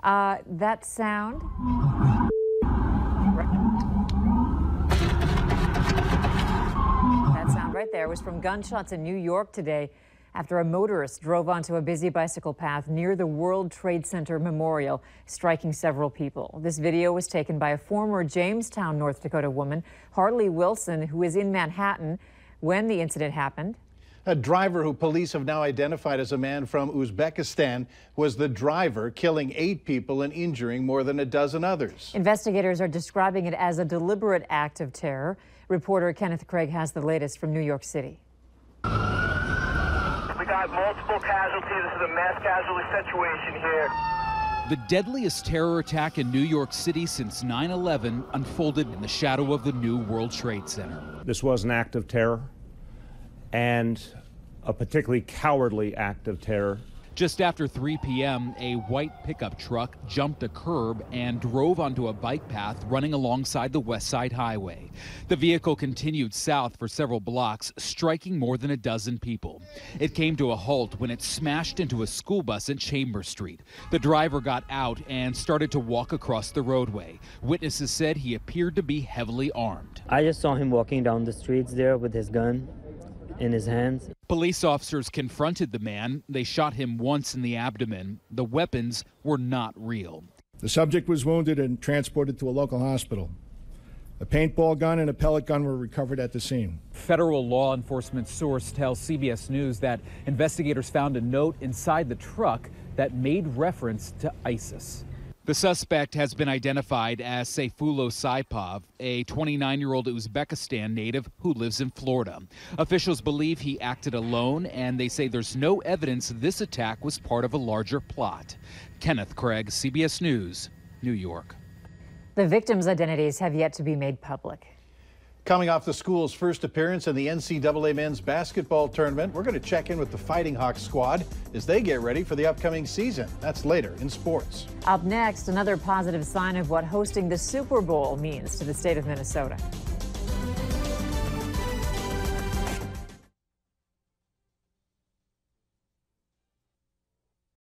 That sound. That sound right there was from gunshots in New York today after a motorist drove onto a busy bicycle path near the World Trade Center Memorial, striking several people. This video was taken by a former Jamestown, North Dakota woman, Harley Wilson, who is in Manhattan when the incident happened. A driver who police have now identified as a man from Uzbekistan was the driver, killing 8 people and injuring more than a dozen others. Investigators are describing it as a deliberate act of terror. Reporter Kenneth Craig has the latest from New York City. We got multiple casualties. This is a mass casualty situation here. The deadliest terror attack in New York City since 9/11 unfolded in the shadow of the new World Trade Center. This was an act of terror, and a particularly cowardly act of terror. Just after 3 p.m., a white pickup truck jumped a curb and drove onto a bike path running alongside the West Side Highway. The vehicle continued south for several blocks, striking more than a dozen people. It came to a halt when it smashed into a school bus at Chambers Street. The driver got out and started to walk across the roadway. Witnesses said he appeared to be heavily armed. I just saw him walking down the streets there with his gun in his hands. Police officers confronted the man. They shot him once in the abdomen. The weapons were not real. The subject was wounded and transported to a local hospital. A paintball gun and a pellet gun were recovered at the scene. Federal law enforcement source tells CBS News that investigators found a note inside the truck that made reference to ISIS. The suspect has been identified as Sayfullo Saipov, a 29-year-old Uzbekistan native who lives in Florida. Officials believe he acted alone, and they say there's no evidence this attack was part of a larger plot. Kenneth Craig, CBS News, New York. The victims' identities have yet to be made public. Coming off the school's first appearance in the NCAA men's basketball tournament, we're going to check in with the Fighting Hawks squad as they get ready for the upcoming season. That's later in sports. Up next, another positive sign of what hosting the Super Bowl means to the state of Minnesota.